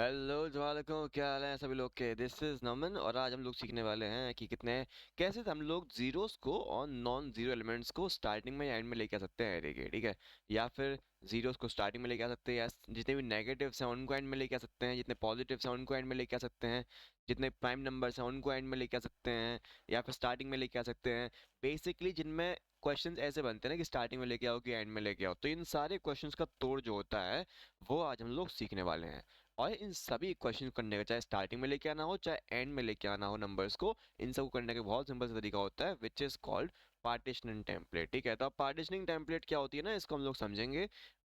Hello वालेकुम, क्या हाल है सभी लोग के। दिस इज नमन और आज हम लोग सीखने वाले हैं कि कैसे हम लोग जीरोस को और नॉन जीरो एलिमेंट्स को स्टार्टिंग में या एंड में लेके आ सकते हैं एरे के, ठीक है। या फिर जीरोस को स्टार्टिंग में लेके आ सकते हैं, या जितने भी नेगेटिव्स हैं उनको एंड में लेके आ सकते हैं, जितने पॉजिटिव्स हैं उनको एंड में लेके आ सकते हैं, जितने प्राइम नंबर्स हैं उनको एंड में लेके आ सकते हैं, या फिर स्टार्टिंग में लेके आ सकते हैं। बेसिकली जिनमें क्वेश्चंस ऐसे बनते हैं ना कि स्टार्टिंग में लेके आओ कि एंड में लेके आओ, तो इन सारे क्वेश्चंस का तोड़ जो होता है वो आज हम लोग सीखने वाले हैं। और इन सभी क्वेश्चन करने का, चाहे स्टार्टिंग में लेके आना हो चाहे एंड में लेके आना हो नंबर्स को, इन सबको करने का बहुत सिंपल सा तरीका होता है which is called partitioning template, ठीक है। तो अब पार्टीशनिंग टेम्पलेट क्या होती है ना, इसको हम लोग समझेंगे।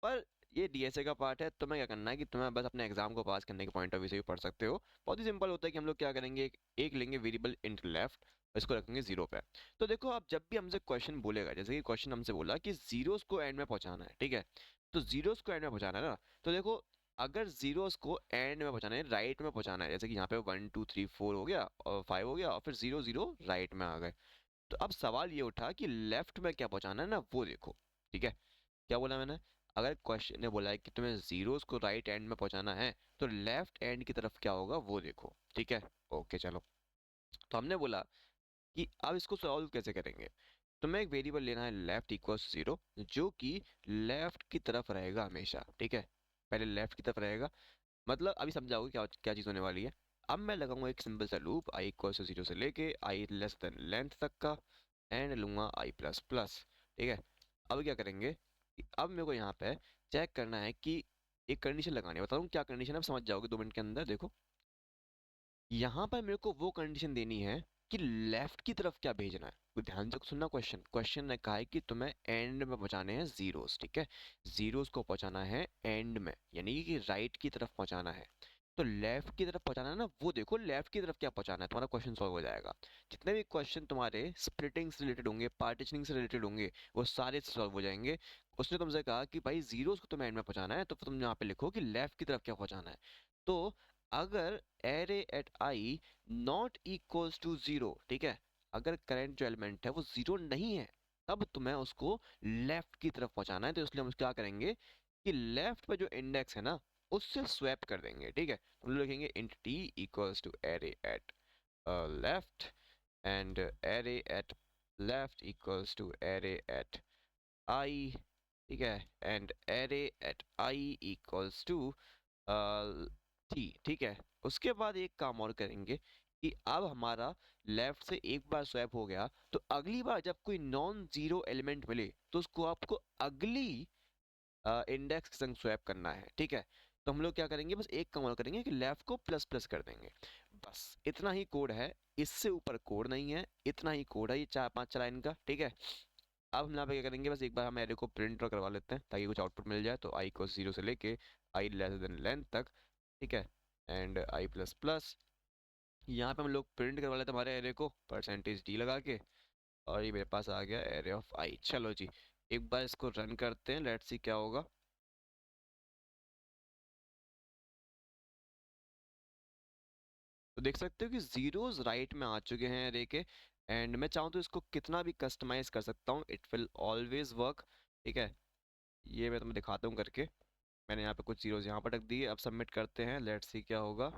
पर ये डीएसए का पार्ट है, तुम्हें क्या करना है कि तुम्हें बस अपने एग्जाम को पास करने के पॉइंट ऑफ व्यू से भी पढ़ सकते हो। बहुत ही सिंपल होता है कि हम लोग क्या करेंगे, एक लेंगे वेरिएबल इंट लेफ्ट, इसको रखेंगे जीरो पे। तो देखो, अब जब भी हमसे क्वेश्चन बोलेगा, जैसे कि क्वेश्चन हमसे बोला कि जीरोस को एंड में पहुंचाना है, ठीक है। तो जीरोस को एंड में पहुंचाना है ना, तो देखो, अगर जीरोस को एंड में पहुंचाना है, राइट में पहुंचाना है, जैसे कि यहाँ पे 1 2 3 4 हो गया और 5 हो गया और फिर 0 0 राइट में आ गए, तो अब सवाल ये उठा कि लेफ्ट में क्या पहुंचाना है ना, वो देखो, ठीक है। क्या बोला मैंने? अगर क्वेश्चन ने बोला है कि तुम्हें जीरोस को राइट एंड में पहुंचाना है, तो लेफ्ट एंड की तरफ क्या होगा वो देखो, ठीक है। ओके चलो, तो हमने बोला कि अब इसको सॉल्व कैसे करेंगे। तुम्हें एक वेरिएबल लेना है लेफ्ट इक्वल्स जीरो, जो कि लेफ्ट की तरफ रहेगा हमेशा, ठीक है। पहले लेफ्ट की तरफ रहेगा, मतलब अभी समझाओगे क्या क्या चीज़ होने वाली है। अब मैं लगाऊंगा एक सिंपल सा loop, I equal to zero से लेके आई लेस देन लेंथ तक का, एंड लूंगा आई प्लस प्लस, ठीक है। अब क्या करेंगे कि अब मेरे को यहाँ पे चेक करना है कि एक कंडीशन लगानी है। बता दूँ क्या कंडीशन है, आप समझ जाओगे 2 मिनट के अंदर। देखो, यहाँ पर मेरे को वो कंडीशन देनी है कि लेफ्ट की तरफ क्या भेजना है। तो ध्यान से सुनना, क्वेश्चन क्वेश्चन ने कहा है कि तुम्हें एंड में पहुंचाने हैं जीरोस, ठीक है। जीरोस को पहुंचाना है एंड में, यानी कि राइट की तरफ पहुंचाना है। तो लेफ्ट की तरफ पहुंचाना है ना, वो देखो लेफ्ट की तरफ क्या पहुंचाना है, तुम्हारा क्वेश्चन सॉल्व हो जाएगा। जितने भी क्वेश्चन तुम्हारे स्प्लिटिंग से रिलेटेड होंगे, पार्टीशनिंग से रिलेटेड होंगे, वो सारे सॉल्व हो जाएंगे। उसने तुमसे कहा कि भाई जीरोस को तुम्हें एंड में पहुंचाना है, तो फिर तुम यहाँ पे लिखो कि लेफ्ट की तरफ क्या पहुंचाना है। तो अगर array at I not equals to zero, ठीक है, अगर करंट जो एलिमेंट है वो जीरो नहीं है, तब तुम्हें उसको लेफ्ट की तरफ पहुंचाना है। तो इसलिए हम क्या करेंगे कि लेफ्ट पे जो इंडेक्स है ना, उससे स्वैप कर देंगे, ठीक है। हम लोग लिखेंगे int T equals to array at left, and array at left equals to array at I, ठीक है, and array at I equals to T, ठीक है। उसके बाद एक काम और करेंगे कि अब हमारा लेफ्ट से एक बार स्वैप हो गया, तो अगली बार जब कोई नॉन जीरो एलिमेंट मिले तो उसको आपको अगली इंडेक्स के संग स्वैप करना है, ठीक है। तो हम लोग क्या करेंगे, बस एक काम और करेंगे कि लेफ्ट को प्लस प्लस कर देंगे। बस इतना ही कोड है, इससे ऊपर कोड नहीं है, इतना ही कोड है ये 4 5 लाइन का, ठीक है। अब हम यहाँ पे क्या करेंगे, बस एक बार हम एरे को प्रिंट करवा लेते हैं ताकि कुछ आउटपुट मिल जाए। तो आई को जीरो से लेके आई लेस देन लेंथ तक, ठीक है, एंड आई प्लस प्लस। यहाँ पे हम लोग प्रिंट करवा लेते हैं हमारे एरे को परसेंटेज डी लगा के, और ये मेरे पास आ गया एरे ऑफ आई। चलो जी, एक बार इसको रन करते हैं, लेट्स सी क्या होगा। तो देख सकते हो कि जीरोस राइट में आ चुके हैं एरे के, एंड मैं चाहूँ तो इसको कितना भी कस्टमाइज कर सकता हूँ, इट विल ऑलवेज वर्क, ठीक है। ये मैं तुम्हें दिखाता हूँ करके। मैंने यहाँ पे कुछ जीरोस यहाँ पर रख दिए, अब सबमिट करते हैं, लेट्स सी क्या होगा।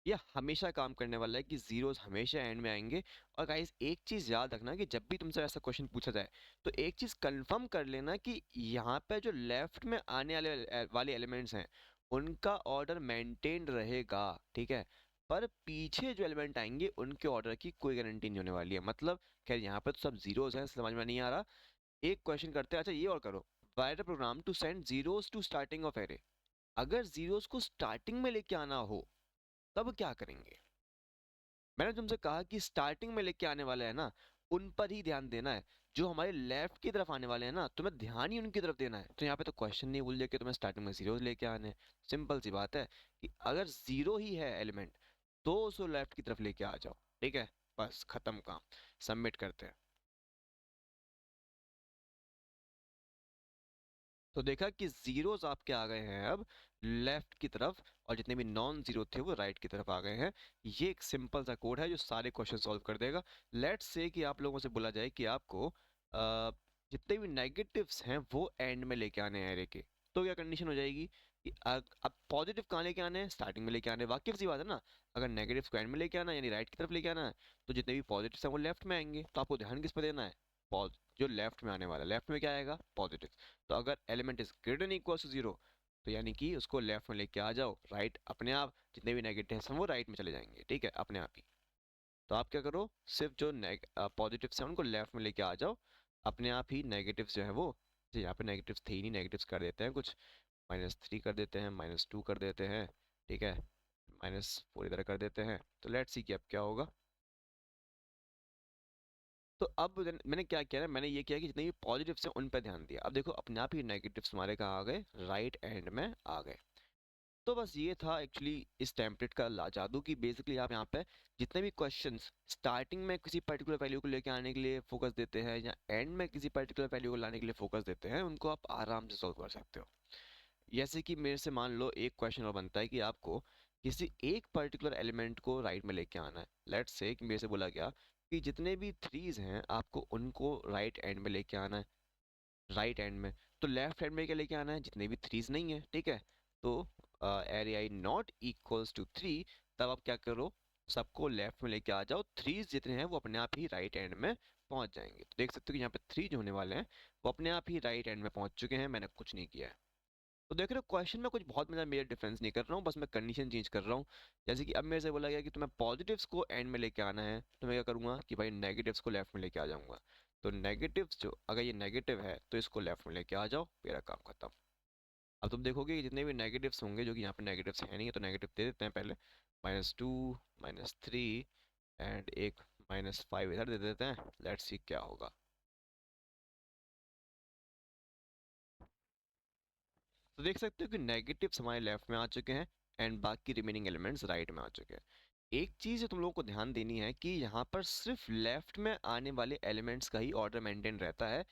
ये हमेशा काम करने वाला है कि जीरोस हमेशा एंड में आएंगे। और गाइस एक चीज याद रखना कि जब भी तुमसे ऐसा क्वेश्चन पूछा जाए, तो एक चीज कंफर्म कर लेना कि यहाँ पे जो लेफ्ट में आने वाले एलिमेंट्स हैं, उनका ऑर्डर मेंटेन्ड रहेगा, ठीक है। पर पीछे जो एलिमेंट आएंगे उनके ऑर्डर की कोई गारंटी नहीं होने वाली है। मतलब खैर यहाँ पे तो सब जीरोस हैं, समझ में नहीं आ रहा। एक क्वेश्चन करते हैं, अच्छा ये और करो, write a program to send zeros to starting of array. अगर जीरोस को स्टार्टिंग में लेके आना हो, तब क्या करेंगे। मैंने तुमसे कहा कि स्टार्टिंग में लेके आने वाले हैं ना, उन पर ही ध्यान देना है। जो हमारे लेफ्ट की तरफ आने वाले हैं ना, तुम्हें ध्यान ही उनकी तरफ देना है। तो यहाँ पे तो क्वेश्चन नहीं भूल जाए कि तुम्हें स्टार्टिंग में जीरो लेके आने हैं। सिंपल सी बात है कि अगर जीरो ही है एलिमेंट, तो उसको लेफ्ट की तरफ लेके आ जाओ, ठीक है। बस खत्म काम, सबमिट करते हैं। तो देखा कि जीरोस आपके आ गए हैं अब लेफ्ट की तरफ, और जितने भी नॉन जीरो थे वो राइट की तरफ आ गए हैं। ये एक सिंपल सा कोड है जो सारे क्वेश्चन सॉल्व कर देगा। लेट्स से कि आप लोगों से बोला जाए कि आपको जितने भी नेगेटिव्स हैं वो एंड में लेके आने हैं एरे के, तो क्या कंडीशन हो जाएगी कि अब पॉजिटिव कहाँ लेके आने हैं, स्टार्टिंग में लेके आने हैं, वाकिफ सी बात है ना। अगर नेगेटिव को एंड में लेके आना है यानी राइट की तरफ लेके आना है, तो जितने भी पॉजिटिव हैं वो लेफ्ट में आएंगे। तो आपको ध्यान किस पे देना है, जो लेफ्ट में आने वाला है, लेफ्ट में क्या आएगा, पॉजिटिव। तो अगर element is greater than equal to zero, तो यानी कि उसको लेफ्ट में लेके आ जाओ, राइट अपने आप जितने भी नेगेटिव हैं वो राइट में चले जाएंगे, ठीक है, अपने आप ही। तो आप क्या करो, सिर्फ जो पॉजिटिव हैं उनको लेफ्ट में लेके आ जाओ, अपने आप ही नेगेटिव्स जो है वो, जी यहाँ पे नेगेटिव्स थे ही नहीं, नेगेटिव्स कर देते हैं कुछ, -3 कर देते हैं, -2 कर देते हैं, ठीक है, -4 इधर कर देते हैं। तो लेट्स सी कि अब क्या होगा। तो अब मैंने क्या किया ना, मैंने ये किया कि जितने भी पॉजिटिव्स हैं उन पर ध्यान दिया। अब देखो अपने आप ही नेगेटिव्स हमारे कहाँ आ गए, राइट एंड में आ गए। तो बस ये था एक्चुअली इस टेम्पलेट का जादू, की बेसिकली आप यहाँ पे जितने भी क्वेश्चंस स्टार्टिंग में किसी पर्टिकुलर वैल्यू को लेकर आने के लिए फोकस देते हैं या एंड में किसी पर्टिकुलर वैल्यू को लाने के लिए फोकस देते हैं, उनको आप आराम से सॉल्व कर सकते हो। जैसे कि मेरे से मान लो एक क्वेश्चन और बनता है कि आपको किसी एक पर्टिकुलर एलिमेंट को राइट में लेके आना है। लेट्स से कि मेरे से बोला गया कि जितने भी थ्रीज हैं आपको उनको राइट एंड में लेके आना है, राइट एंड में। तो लेफ्ट हैंड में क्या लेके आना है, जितने भी थ्रीज नहीं है, ठीक है। तो array I not equals to 3, तब आप क्या करो, सबको लेफ्ट में लेके आ जाओ, थ्रीज जितने हैं वो अपने आप ही राइट एंड में पहुंच जाएंगे। तो देख सकते हो कि यहाँ पे थ्री जो होने वाले हैं वो अपने आप ही राइट एंड में पहुंच चुके हैं, मैंने कुछ नहीं किया है। तो देख रहे हो क्वेश्चन में कुछ बहुत मेरा मेजर डिफरेंस नहीं कर रहा हूँ, बस मैं कंडीशन चेंज कर रहा हूँ। जैसे कि अब मेरे से बोला गया कि तुम्हें पॉजिटिव्स को एंड में लेके आना है, तो मैं क्या करूंगा कि भाई नेगेटिव्स को लेफ्ट में लेके आ जाऊंगा। तो नेगेटिव्स जो, अगर ये नेगेटिव है तो इसको लेफ्ट में लेके आ जाओ, मेरा काम खत्म। अब तुम देखोगे कि जितने भी नेगेटिव्स होंगे, जो कि यहाँ पे नेगेटिव्स है नहीं है, तो नेगेटिव दे देते हैं पहले, -2, -3 एंड एक -5 इधर दे देते हैं। लेट्स सी क्या होगा। तो देख सकते हो कि नेगेटिव्स हमारे लेफ्ट में आ चुके हैं एंड बाकी रिमेनिंग एलिमेंट्स राइट में आ चुके हैं। एक चीज जो तुम लोगों को ध्यान देनी है कि यहाँ पर सिर्फ लेफ्ट में आने वाले एलिमेंट्स का ही ऑर्डर मेंटेन रहता है,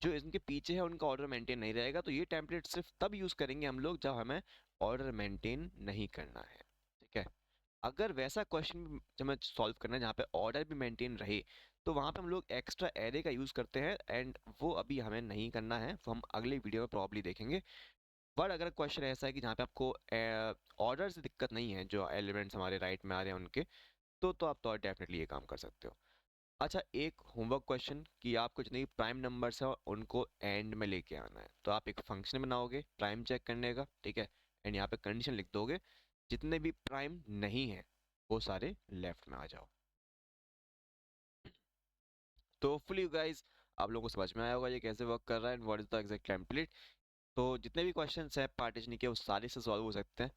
जो इनके पीछे है उनका ऑर्डर मेंटेन नहीं रहेगा। तो ये टेम्पलेट सिर्फ तब यूज करेंगे हम लोग जब हमें ऑर्डर मेंटेन नहीं करना है, ठीक है। अगर वैसा क्वेश्चन जब हमें सॉल्व करना है जहाँ पे ऑर्डर भी मेंटेन रहे, तो वहाँ पे हम लोग एक्स्ट्रा एरे का यूज करते हैं, एंड वो अभी हमें नहीं करना है, वो हम अगले वीडियो में प्रॉब्ली देखेंगे। बट अगर क्वेश्चन ऐसा है कि जहाँ पे आपको ऑर्डर से दिक्कत नहीं है, जो एलिमेंट्स हमारे राइट में आ रहे हैं उनके, तो आप तो डेफिनेटली ये काम कर सकते हो। अच्छा, एक होमवर्क क्वेश्चन कि आपको जितने भी प्राइम नंबर्स है उनको एंड में लेके आना है। तो आप एक फंक्शन बनाओगे प्राइम चेक करने का, ठीक है, एंड यहाँ पे कंडीशन लिख दोगे, जितने भी प्राइम नहीं है वो सारे लेफ्ट में आ जाओ। तो होपफुली यू गाइस, आप लोगों को समझ में आया होगा ये कैसे वर्क कर रहा है and what is the exact template. तो जितने भी क्वेश्चंस है पार्टीशन के वो सारे से सॉल्व हो सकते हैं।